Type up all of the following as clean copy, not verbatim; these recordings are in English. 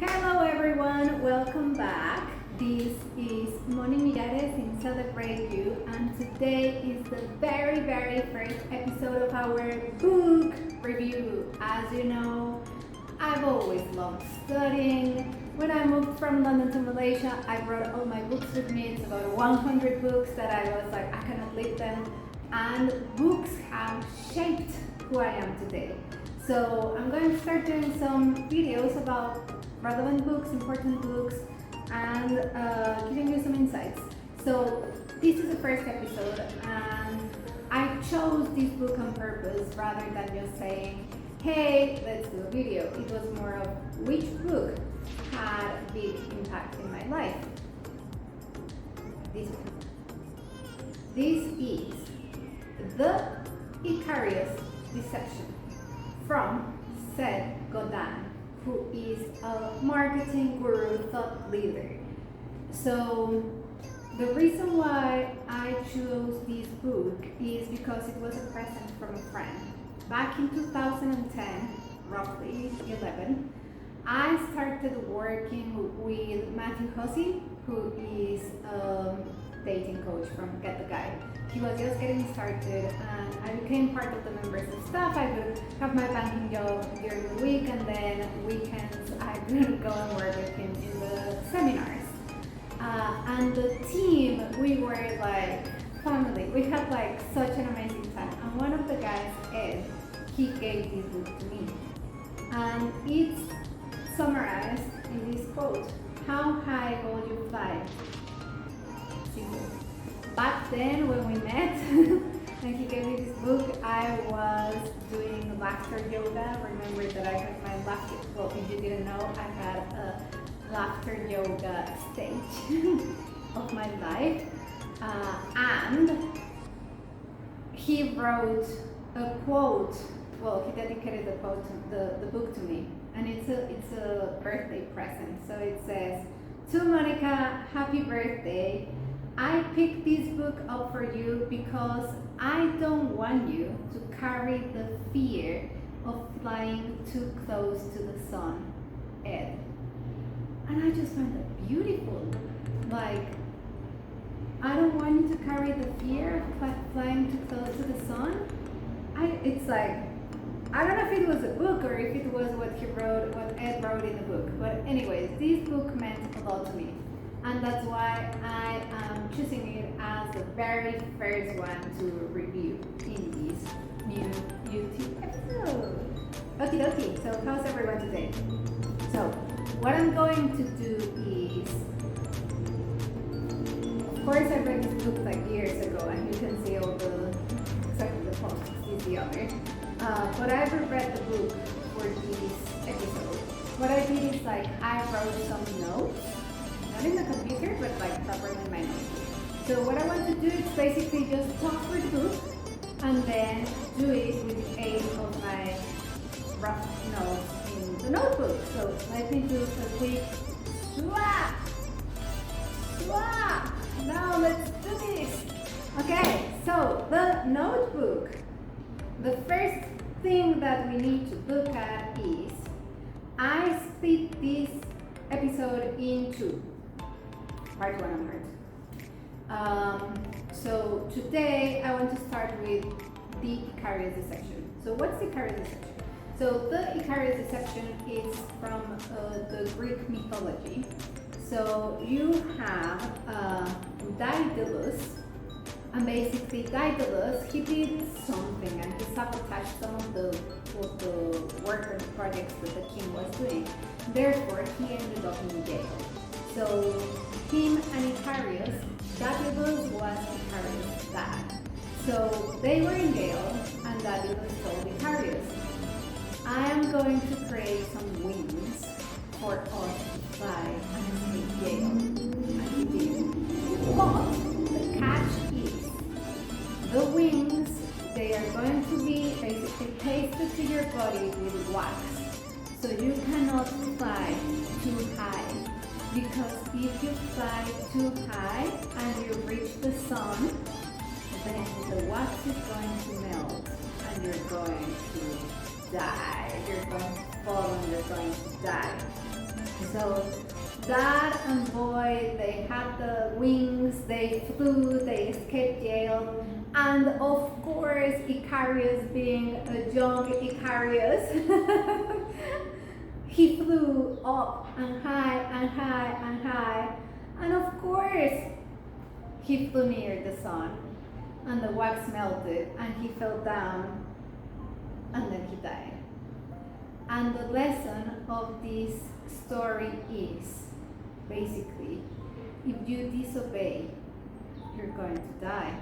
Hello everyone, welcome back. This is Moni in Celebrate You, and today is the very first episode of our book review. As you know, I've always loved studying. When I moved from London to Malaysia, I brought all my books with me. It's about 100 books that I was like, I cannot leave them. And books have shaped who I am today. So I'm going to start doing some videos about relevant books, important books, and giving you some insights. So this is the first episode, and I chose this book on purpose rather than just saying, hey, let's do a video. It was more of which book had a big impact in my life. This one. This is The Icarious Deception from Seth Godin, who is a marketing guru, thought leader. So the reason why I chose this book is because it was a present from a friend. Back in 2010, roughly 11, I started working with Matthew Hussey, who is a dating coach from Get the Guide. He was just getting started, and I became part of the members of staff. I would have my banking job during the week, and then weekends I would go and work with him in the seminars. And the team, we were like family. We had like such an amazing time. And one of the guys, Ed, he gave this book to me, and it's summarized in this quote: "How high will you fly?" Simple. Back then when we met and he gave me this book, I was doing laughter yoga. Remember that I had my laughter, well, if you didn't know, I had a laughter yoga stage of my life. And he wrote a quote, well, he dedicated the book to me. And it's a birthday present. So it says, "To Monica, happy birthday. I picked this book up for you because I don't want you to carry the fear of flying too close to the sun, Ed." And I just find that beautiful. Like, I don't want you to carry the fear of flying too close to the sun. It's like, I don't know if it was a book or if it was what Ed wrote in the book. But anyways, this book meant a lot to me. And that's why I am choosing it as the very first one to review in this new YouTube episode. Okie dokie, so how's everyone today? So, what I'm going to do is, of course I read this book like years ago, and you can see all exactly the posts, is the other. But I read the book for this episode. What I did is like, I wrote some notes, not in the computer, but like properly in my notebook. So what I want to do is basically just talk through the book and then do it with the aid of my rough notes in the notebook. So let me do a quick swap. Now let's do this. Okay, so the notebook. The first thing that we need to look at is, I split this episode in two. Part 1 and part 2. So today I want to start with the Icarious Deception. So what's the Icarious Deception? So the Icarious Deception is from the Greek mythology. So you have Daedalus, and basically Daedalus, he did something and he sabotaged some of the work and projects that the king was doing. Therefore, he ended up in jail. So him and Icarious, Daedalus was Icarious' dad. So they were in jail, and Daedalus told Icarious, "I am going to create some wings for us to fly and escape jail." And he did. But the catch is, the wings, they are going to be basically pasted to your body with wax. So you cannot fly too high. Because if you fly too high and you reach the sun, then the wax is going to melt and you're going to die. You're going to fall and you're going to die. So dad and boy, they had the wings, they flew, they escaped jail, and of course Icarious, being a young Icarious, he flew up and high and high and high, and of course he flew near the sun, and the wax melted, and he fell down, and then he died. And the lesson of this story is basically, if you disobey, you're going to die.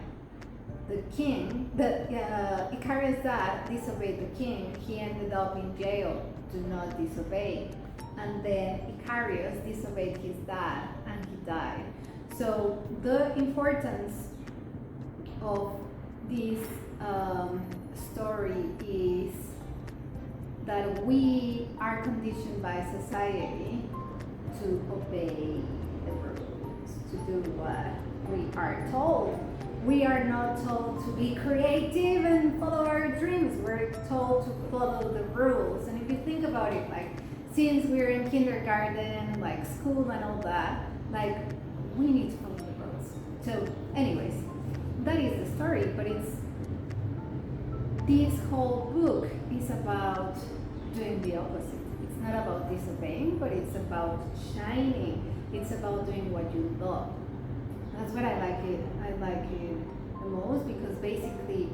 The king, Icarious' dad disobeyed the king. He ended up in jail. Do not disobey. And then Icarious disobeyed his dad, and he died. So the importance of this story is that we are conditioned by society to obey the rules, to do what we are told. We are not told to be creative and follow our dreams. We're told to follow the rules. And if you think about it, like, since we're in kindergarten, like school and all that, like, we need to follow the rules. So anyways, that is the story, but this whole book is about doing the opposite. It's not about disobeying, but it's about shining. It's about doing what you love. That's what I like it the most, because basically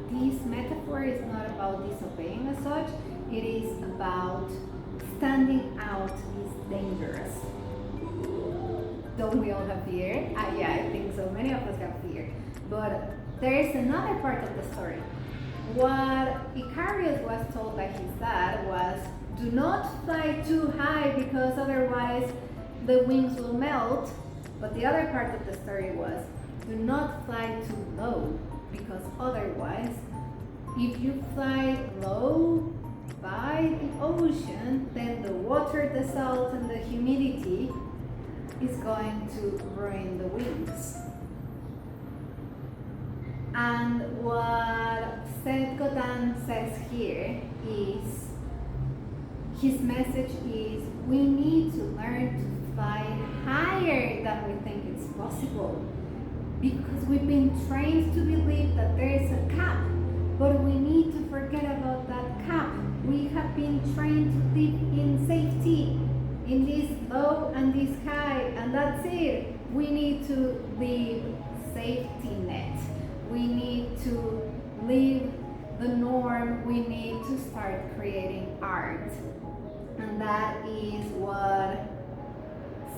this metaphor is not about disobeying as such. It is about standing out is dangerous. Don't we all have fear? Yeah, I think so. Many of us have fear. But there is another part of the story. What Icarious was told by his dad was, do not fly too high because otherwise the wings will melt. But the other part of the story was, do not fly too low because otherwise, if you fly low by the ocean, then the water, the salt, and the humidity is going to ruin the wings. And what Seth Godin says here is, his message is, we need to learn to fly higher than we think it's possible, because we've been trained to believe that there is a cap, but we need to forget about that cap. We have been trained to live in safety, in this low and this high, and that's it. We need to live safety net. We need to live the norm. We need to start creating art. And that is what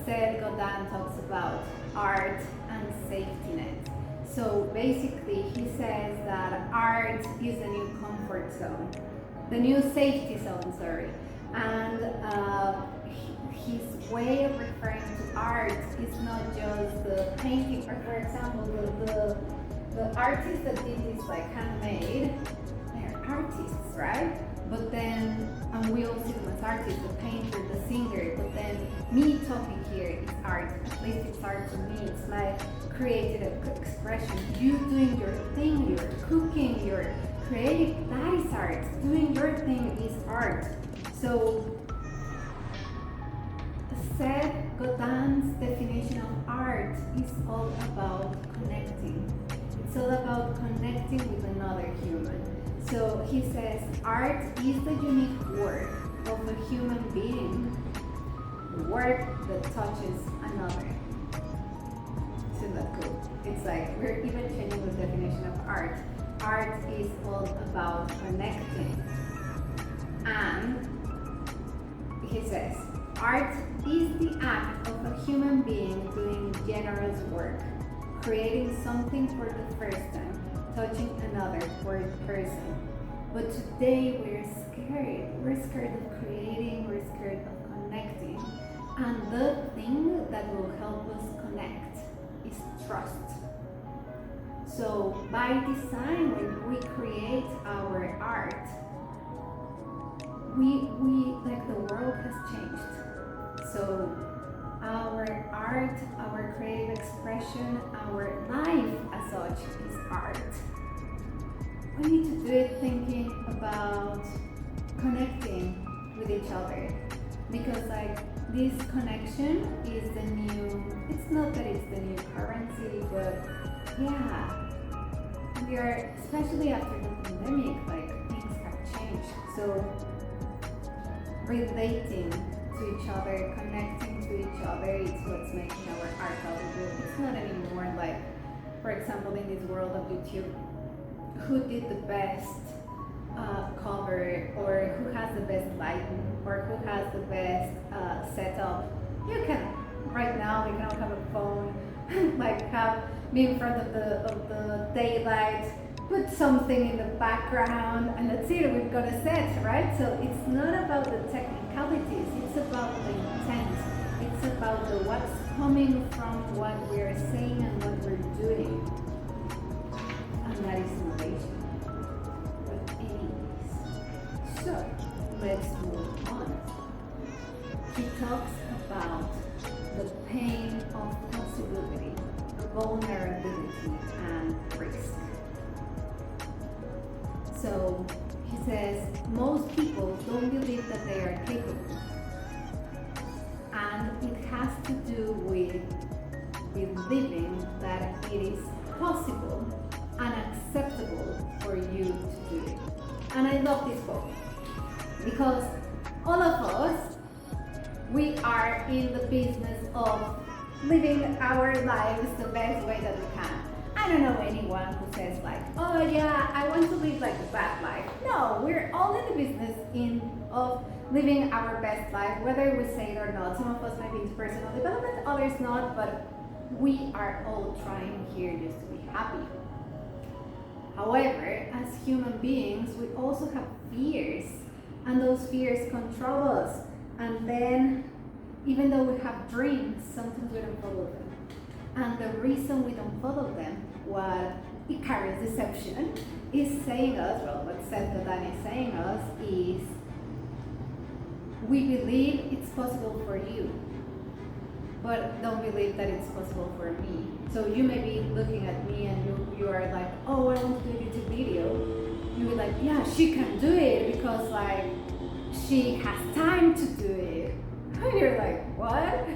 Seth Godin talks about, art and safety net. So basically he says that art is the new comfort zone, the new safety zone, sorry. And his way of referring to art is not just the painting, or for example, the artists that did this like handmade, they're artists, right? But then, and we all see them as artists, the painter, the singer, but then me talking here is art. At least it's art to me. It's my creative expression. You doing your thing, you're cooking, you're creating, that is art. Doing your thing is art. So Seth Godin's definition of art is all about connecting. It's all about connecting with another human. So he says, art is the unique work of a human being, work that touches another. Isn't that cool? It's like, we're even changing the definition of art. Art is all about connecting. And he says, art is the act of a human being doing generous work, creating something for the first time, touching another person. But today we're scared. We're scared of creating, we're scared of connecting. And the thing that will help us connect is trust. So by design, when we create our art, we like, the world has changed. So our art, our creative expression, our life as such is art. We need to do it thinking about connecting with each other. because like this connection is the new, it's not that it's the new currency, but yeah, we are, especially after the pandemic, like things have changed. So relating to each other, connecting to each other, it's what's making our art valuable. It's not anymore like, for example, in this world of YouTube, who did the best cover, or who has the best lighting, or who has the best setup. You can, right now, we can all have a phone, like have me in front of the daylight, put something in the background, and that's it, we've got a set, right? So it's not about the technicalities, it's about the intent, it's about the what's coming from what we're saying and what we're doing, and that is innovation. But anyways, so let's move on. He talks about the pain of possibility, vulnerability, and risk. So he says most people don't believe that they are capable, and it has to do with believing that it is possible and acceptable for you to do it. And I love this quote because all of us, we are in the business of living our lives the best way that we can. I don't know anyone who says like, oh yeah, I want to live like a bad life. No, we're all in the business of living our best life, whether we say it or not. Some of us might be into personal development, others not, but we are all trying here just to be happy. However, as human beings, we also have fears, and those fears control us. And then, even though we have dreams, sometimes we don't follow them. And the reason we don't follow them, what Icarious deception is saying us, well, what Seth Godin is saying us is, we believe it's possible for you, but don't believe that it's possible for me. So you may be looking at me and you are like, oh, I want to do a YouTube video. You be like, yeah, she can do it because like she has time to do it. And you're like, what?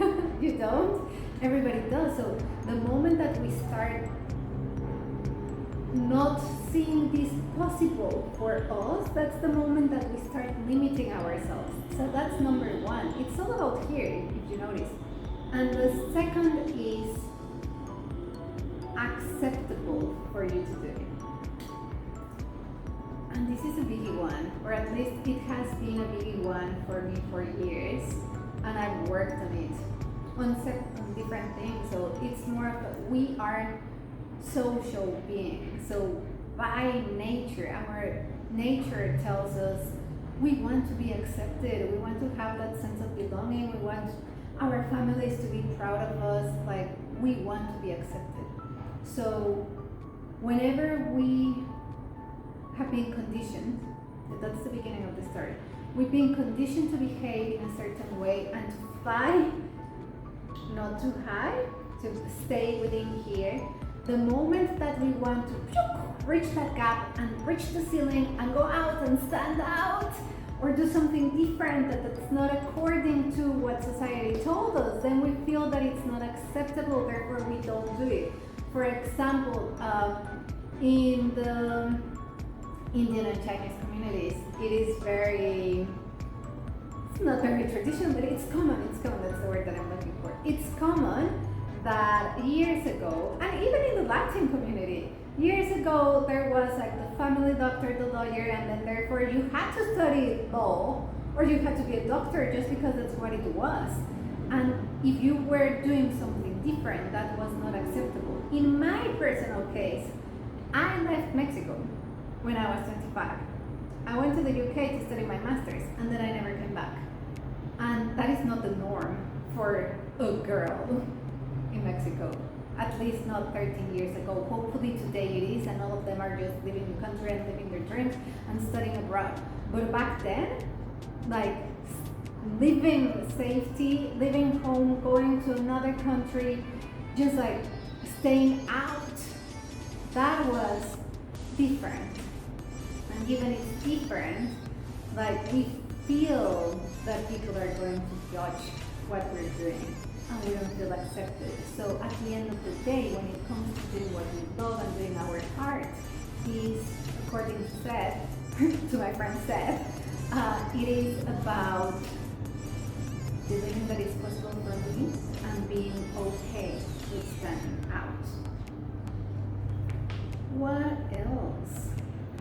You don't? Everybody does. So the moment that we start not seeing this possible for us, that's the moment that we start limiting ourselves. So that's number one. It's all about here, if you notice. And the second is acceptable for you to do it. And this is a biggie one, or at least it has been a biggie one for me for years, and I've worked on it on different things. So it's more of we are social beings. So by nature, our nature tells us we want to be accepted. We want to have that sense of belonging. We want our families to be proud of us. Like we want to be accepted. So whenever we have been conditioned, that's the beginning of the story. We've been conditioned to behave in a certain way and to fly, not too high, to stay within here. The moment that we want to reach that gap and reach the ceiling and go out and stand out or do something different that's not according to what society told us, then we feel that it's not acceptable, therefore we don't do it. For example, in the Indian and Chinese communities, it is very, it's not very traditional, but it's common, that's the word that I'm looking for. It's common that years ago, and even in the Latin community, years ago there was like the family doctor, the lawyer, and then therefore you had to study law, or you had to be a doctor just because that's what it was. And if you were doing something different, that was not acceptable. In my personal case, I left Mexico when I was 25. I went to the UK to study my master's, and then I never came back. And that is not the norm for a girl in Mexico, at least not 13 years ago. Hopefully today it is, and all of them are just living the country and living their dreams and studying abroad. But back then, like living safety, living home, going to another country, just like staying out, that was different. And given it's different, like we feel that people are going to judge what we're doing, and we don't feel accepted. So at the end of the day, when it comes to doing what we love and doing our part, is, according to Seth, to my friend Seth, it is about believing that it's possible for me and being okay with standing out. What else?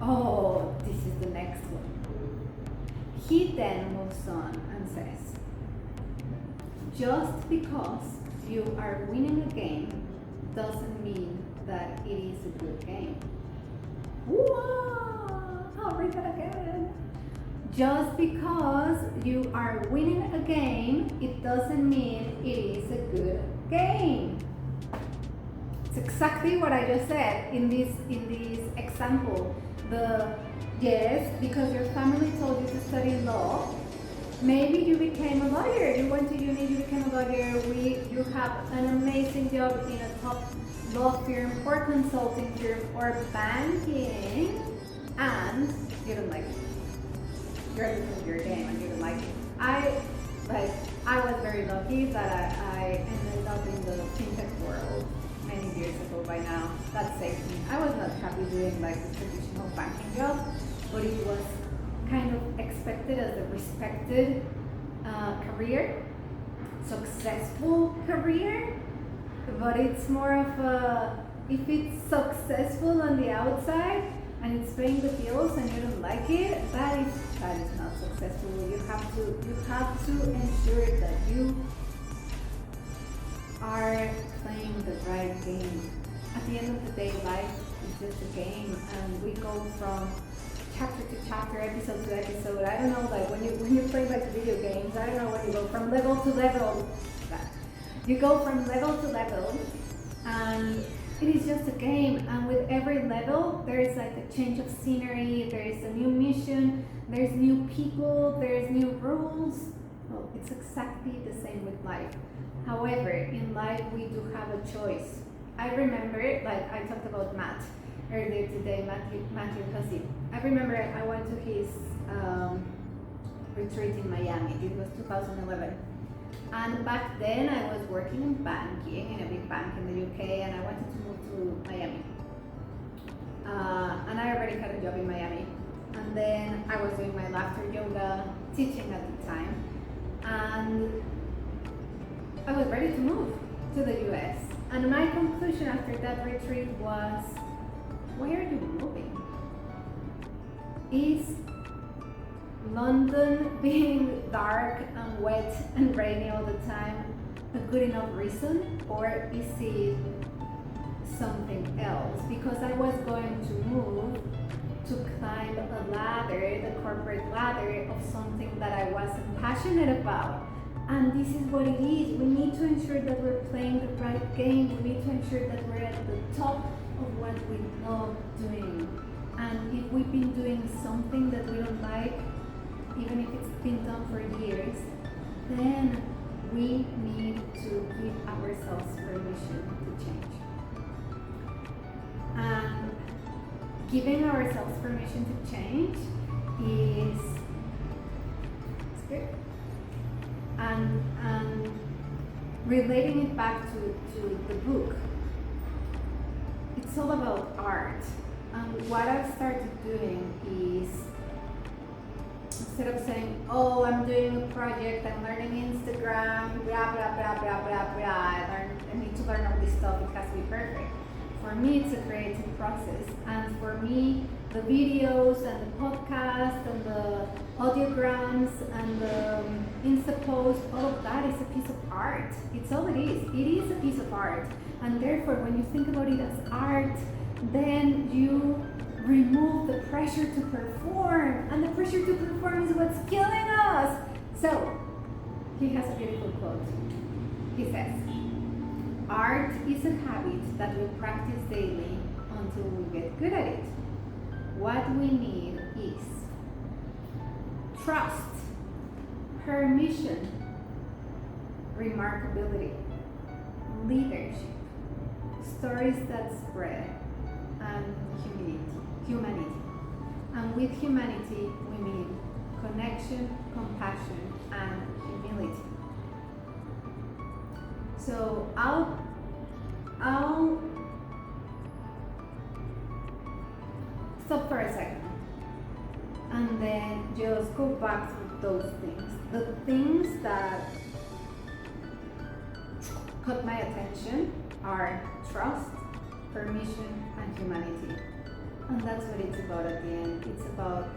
Oh, this is the next one. He then moves on and says, just because you are winning a game doesn't mean that it is a good game. Whoa! I'll read that again. Just because you are winning a game, it doesn't mean it is a good game. It's exactly what I just said in this example. Yes, because your family told you to study law, maybe you became a lawyer. You went to uni, you became a lawyer. You have an amazing job in a top law firm or consulting firm or banking, and you don't like it. You're looking at your game and you don't like it. I was very lucky that I ended up in the fintech world many years ago by now. That saved me. I was not happy doing like the traditional banking job, but it was kind of expected as a respected career, successful career, but it's more of a, if it's successful on the outside and it's paying the bills and you don't like it, that is not successful. You have to ensure that you are playing the right game. At the end of the day, life is just a game, and we go from chapter to chapter, episode to episode. I don't know, like when you play like video games, I don't know, when you go from level to level. You go from level to level, and it is just a game. And with every level, there is like a change of scenery. There is a new mission. There's new people. There's new rules. Well, it's exactly the same with life. However, in life we do have a choice. I remember, like I talked about Matt earlier today, Matthew Hussey. I remember I went to his retreat in Miami. It was 2011. And back then I was working in banking, in a big bank in the UK, and I wanted to move to Miami. And I already had a job in Miami. And then I was doing my laughter yoga teaching at the time. And I was ready to move to the US. And my conclusion after that retreat was, why are you moving? Is London being dark and wet and rainy all the time a good enough reason, or is it something else? Because I was going to move to climb a ladder, the corporate ladder of something that I wasn't passionate about. And this is what it is. We need to ensure that we're playing the right game. We need to ensure that we're at the top of what we love doing. And if we've been doing something that we don't like, even if it's been done for years, then we need to give ourselves permission to change. And giving ourselves permission to change is good. And relating it back to the book, it's all about art. And what I've started doing is, instead of saying, oh, I'm doing a project, I'm learning Instagram, blah, blah, blah, blah, blah, blah, I need to learn all this stuff, it has to be perfect. For me, it's a creative process. And for me, the videos and the podcast and the audiograms and the Insta post, all of that is a piece of art. It's all it is. It is a piece of art. And therefore, when you think about it as art, then you remove the pressure to perform. And the pressure to perform is what's killing us. So, he has a beautiful quote. He says, art is a habit that we practice daily until we get good at it. What we need is trust, permission, remarkability, leadership, stories that spread, and humanity. And with humanity, we mean connection, compassion, and humility. So I'll stop for a second and then just go back to those things. The things that caught my attention are trust, permission, and humanity. And that's what it's about at the end. It's about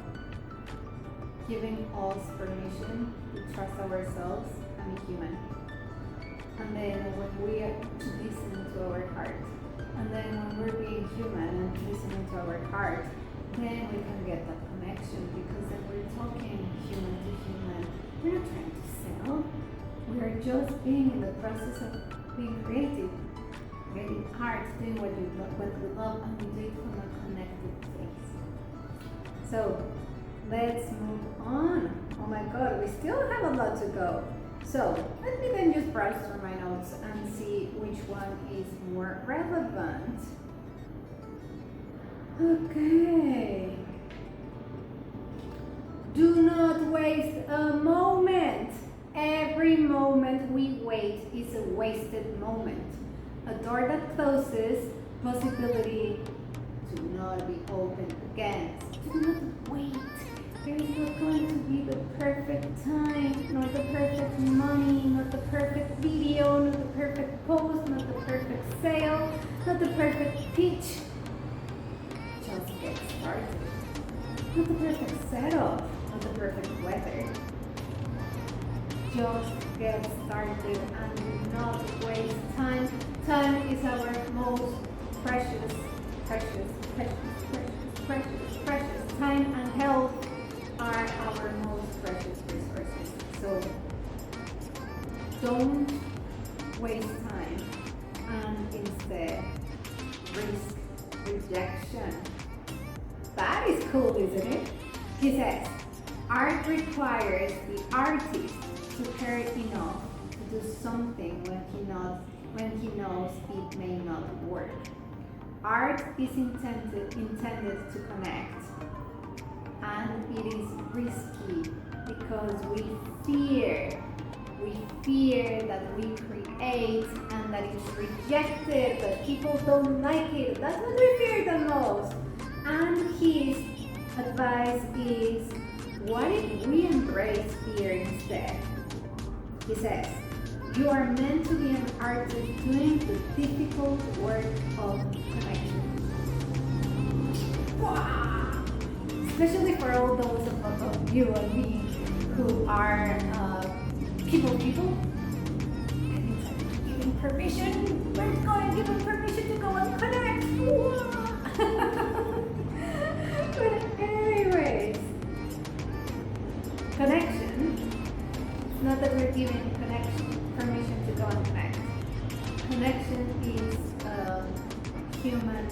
giving us permission to trust ourselves and be human. And then when we are to listen to our heart, and then when we're being human and listening to our heart, then we can get that connection, because then we're talking human to human. We're not trying to sell. We are just being in the process of being creative, getting art, doing what we love, and we do it from a connected place. So let's move on. Oh my God, we still have a lot to go. So let me then just browse through my notes and see which one is more relevant. Okay. Do not waste a moment. Every moment we wait is a wasted moment. A door that closes, possibility to not be opened again. Do not wait. There is not going to be the perfect time, nor the perfect money, not the perfect video, not the perfect post, not the perfect sale, not the perfect pitch. Just get started. Not the perfect setup, not the perfect weather. Just get started and do not waste time. Time is our most precious. Time and health are our most precious resources. So don't waste time and instead risk rejection. That is cool, isn't it? He says, art requires the artist to care enough to do something when he knows it may not work. Art is intended to connect, and it is risky because we fear that we create and that it's rejected, that people don't like it. That's what we fear the most. And his advice is, what if we embrace fear instead? He says, you are meant to be an artist doing the difficult work of connection. Wow! Especially for all those of you and me who are people. Giving permission. We're going to give them permission to go and connect. But anyways, connection. It's not that we're giving permission to go and connect. Connection is human.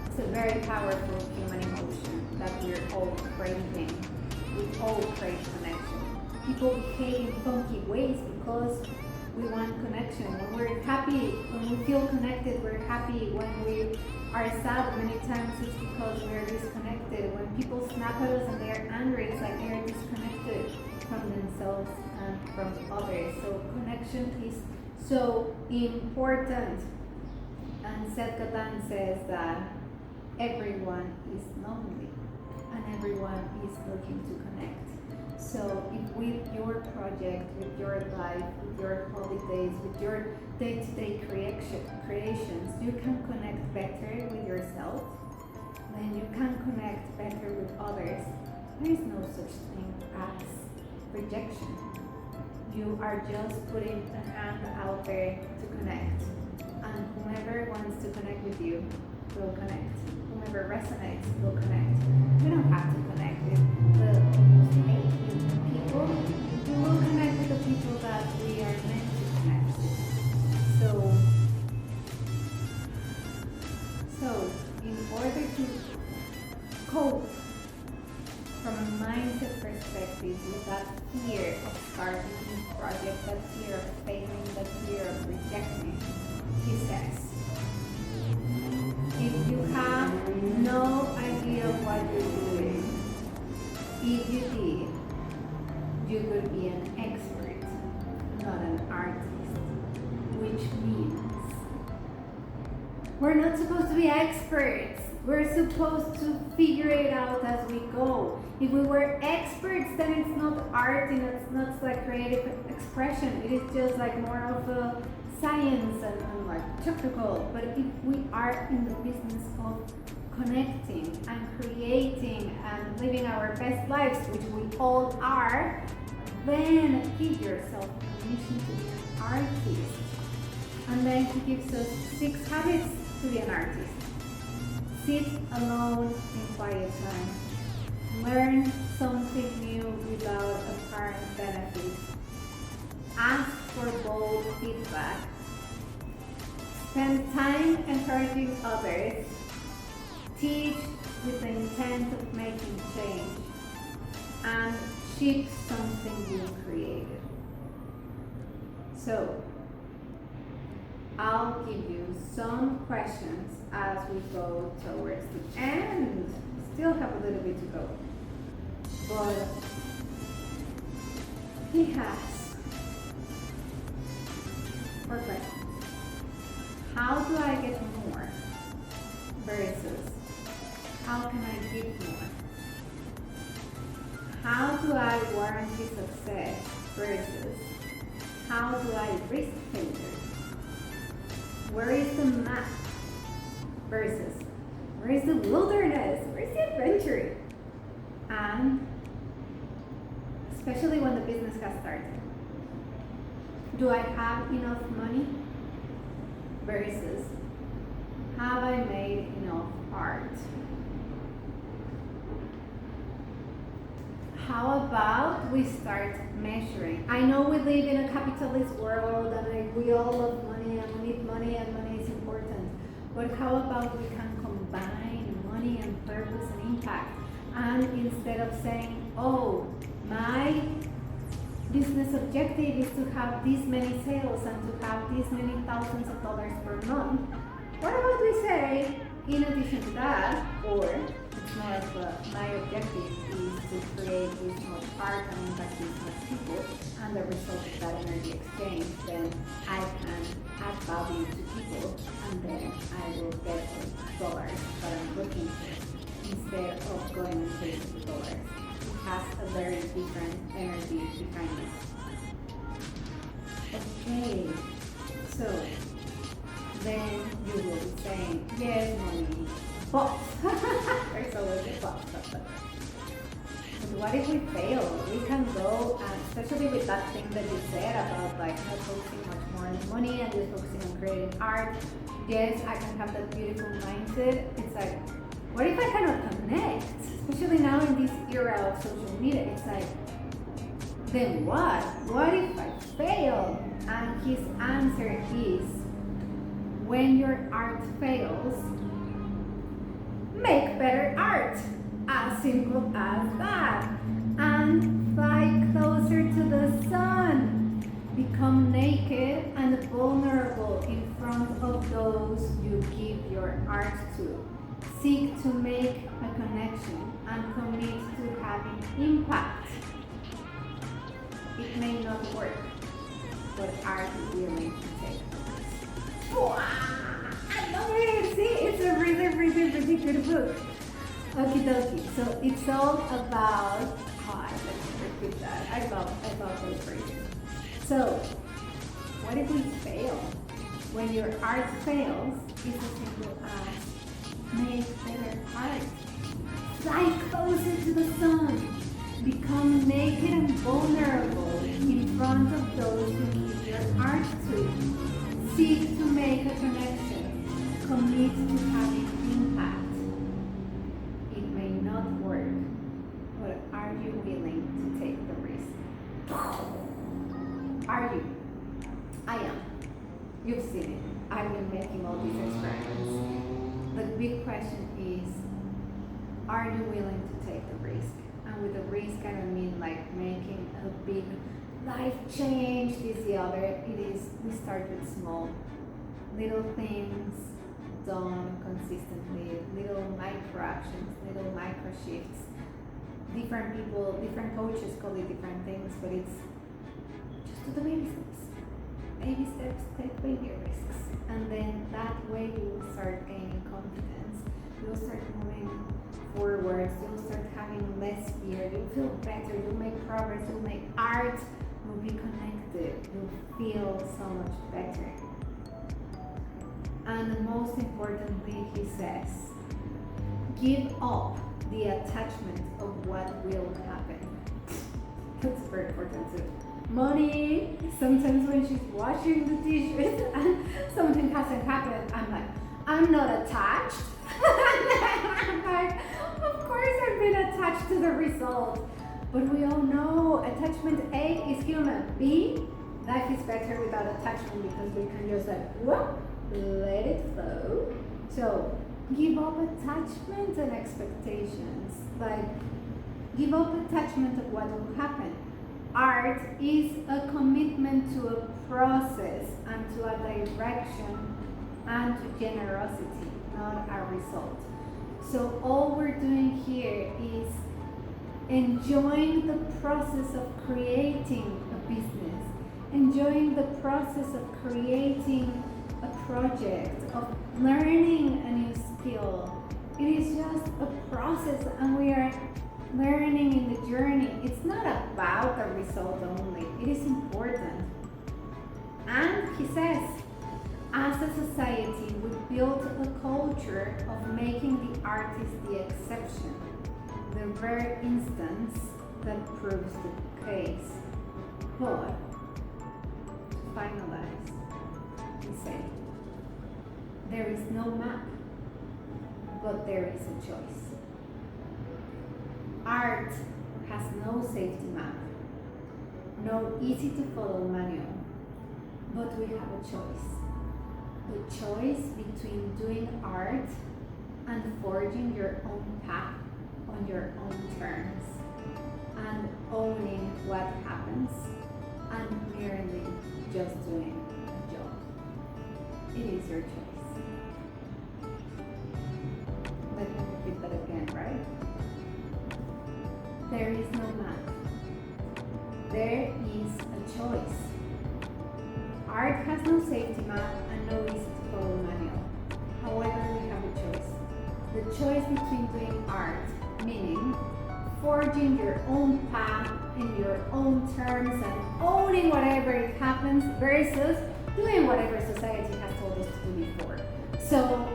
It's a very powerful human emotion that we're all craving. We all crave connection. People behave in funky ways because we want connection. When we're happy, when we feel connected, we're happy. When we are sad, many times it's because we're disconnected. When people snap at us and they're angry, it's like they're disconnected from themselves and from others. So connection is so important. And Seth Godin says that everyone is lonely and everyone is looking to connect. So if with your project, with your life, with your holidays, with your day-to-day creations, you can connect better with yourself, then you can connect better with others. There is no such thing as rejection. You are just putting a hand out there to connect. And whomever wants to connect with you will connect. Whomever resonates will connect. We don't have to connect with the most people. We will connect with the people that we are meant to connect with. So in order to cope from a mindset perspective with that fear of starting a new project, that fear of failing, that fear of rejecting, he says, if you have no idea what you're doing, if you did, which means we're not supposed to be experts. We're supposed to figure it out as we go. If we were experts, then it's not art and it's not like creative expression. It is just like more of a science and like technical. But if we are in the business of connecting and creating and living our best lives, which we all are, then give yourself permission to be an artist. And then he gives us 6 habits to be an artist. Sit alone in quiet time. Learn something new without apparent benefit. Ask for bold feedback. Spend time encouraging others. Teach with the intent of making change. And ship something you created. So, I'll give you some questions as we go towards the end. Still have a little bit to go. But he has 4 questions. How do I get more? Versus how can I give more? How do I warranty success? Versus how do I risk failure? Where is the map? Versus where is the wilderness? Where's the adventure? And especially when the business has started, do I have enough money? Versus have I made enough art? How about we start measuring? I know we live in a capitalist world and we all love money and we need money and money is important. But how about we can combine money and purpose and impact? And instead of saying, oh, my business objective is to have this many sales and to have this many thousands of dollars per month, what about we say, in addition to that, or it's more of my objective is to create this much art and impact these much people, and the result of that energy exchange, then I can add value to people, and then I will get the dollars that I'm looking for, instead of going and chasing the dollars. It has a very different energy behind it. Okay, so then you will be saying, yes, Moni, but there's always a but. But what if we fail? We can go, and especially with that thing that you said about like not focusing much more on money and just focusing on creating art. Yes, I can have that beautiful mindset. It's like, what if I cannot connect? Especially now in this era of social media, it's like, then what? What if I fail? And his answer is, when your art fails, make better art. As simple as that. And fly closer to the sun. Become naked and vulnerable in front of those you give your art to. Seek to make a connection and commit to having impact. It may not work, but are you willing to take it? Wow, I love it! See, it's a really good book. Okie dokie. So it's all about, let's repeat that. I love those phrases. So, what if we fail? When your art fails, it's as simple as make better art. Fly closer to the sun. Become naked and vulnerable in front of those who give your art to. Seek to make a connection. Commit to having impact. It may not work, but are you willing to take the risk? Are you? I am. You've seen it. I've been making all these experiments. The big question is, are you willing to take the risk? And with the risk, I don't mean like making a big life change, this, the other. It is, we start with small, little things done consistently, little micro actions, little micro shifts. Different people, different coaches call it different things, but it's just do the baby steps. baby steps, take baby risks, and then that way you will start gaining confidence. You'll start moving forwards. You'll start having less fear. You'll feel better. You'll make progress. You'll make art. You'll be connected. You'll feel so much better. And most importantly, he says, give up the attachment of what will happen. That's very important too. Moni, sometimes when she's washing the dishes and something hasn't happened, I'm like, I'm not attached. I'm like, of course I've been attached to the result. But we all know attachment A is human. B, life is better without attachment because we can just like, whoop, let it flow. So give up attachment and expectations. Like, give up attachment of what will happen. Art is a commitment to a process and to a direction and to generosity, not a result. So all we're doing here is enjoying the process of creating a business, enjoying the process of creating a project, of learning a new skill. It is just a process, and we are learning in the journey. It's not about the result only. It is important. And he says, as a society, we built a culture of making the artist the exception, the rare instance that proves the case. But to finalize, he said, there is no map, but there is a choice. Art has no safety map, no easy to follow manual, but we have a choice. The choice between doing art and forging your own path on your own terms, and owning what happens, and merely just doing a job. It is your choice. Let me repeat that again, right? There is no map. There is a choice. Art has no safety map and no easy to follow manual. However, we have a choice. The choice between doing art, meaning forging your own path in your own terms and owning whatever it happens, versus doing whatever society has told us to do before. So,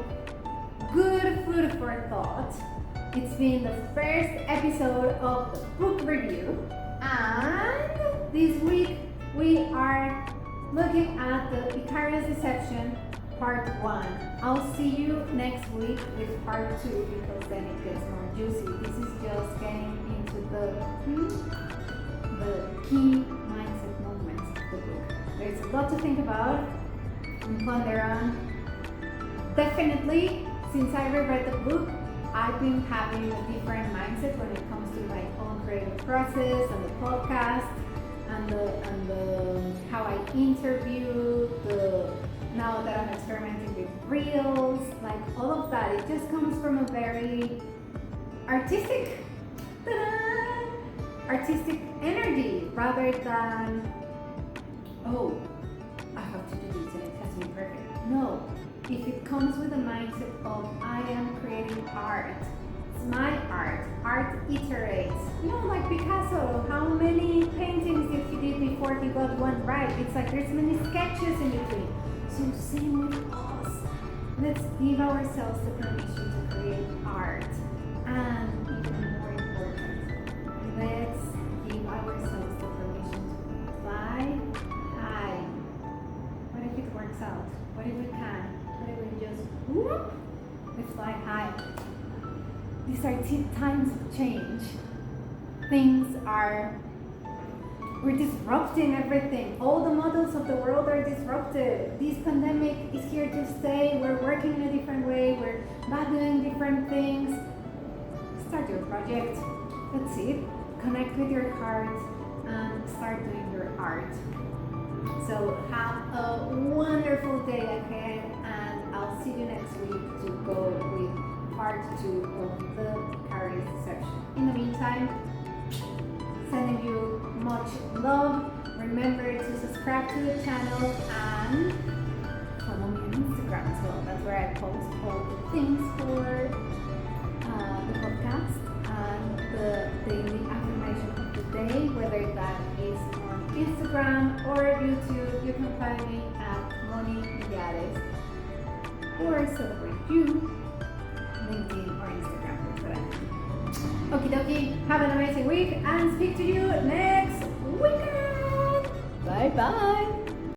good food for thought. It's been the first episode of the book review, and this week we are looking at the Icarious Deception part 1. I'll see you next week with part 2 because then it gets more juicy. This is just getting into the key mindset moments of the book. There's a lot to think about and ponder on. Definitely, since I reread the book, I've been having a different mindset when it comes to my own creative process and the podcast and the how I interview, now that I'm experimenting with reels, like all of that. It just comes from a very artistic energy rather than, oh, I have to do this and it has to be perfect. No. If it comes with a mindset of I am creating art, it's my art, art iterates. You know, like Picasso, how many paintings did he do before he got one right? It's like there's many sketches in between. So same with us. Let's give ourselves the permission to create art. And even more important, let's give ourselves the permission to fly high. What if it works out? What if we can? Just whoop, we fly high. These are times of change. We're disrupting everything. All the models of the world are disrupted. This pandemic is here to stay. We're working in a different way. We're not doing different things. Start your project. That's it. Connect with your heart and start doing your art. So have a wonderful day ahead, and I'll see you next week to go with part 2 of the Icarious Deception. In the meantime, sending you much love. remember to subscribe to the channel and follow me on Instagram as well. That's where I post all the things for the podcast and the daily affirmation of the day, whether that is on Instagram or YouTube. You can find me at Moni or Celebrate You, LinkedIn or Instagram. Okie dokie, have an amazing week and speak to you next weekend. Bye bye.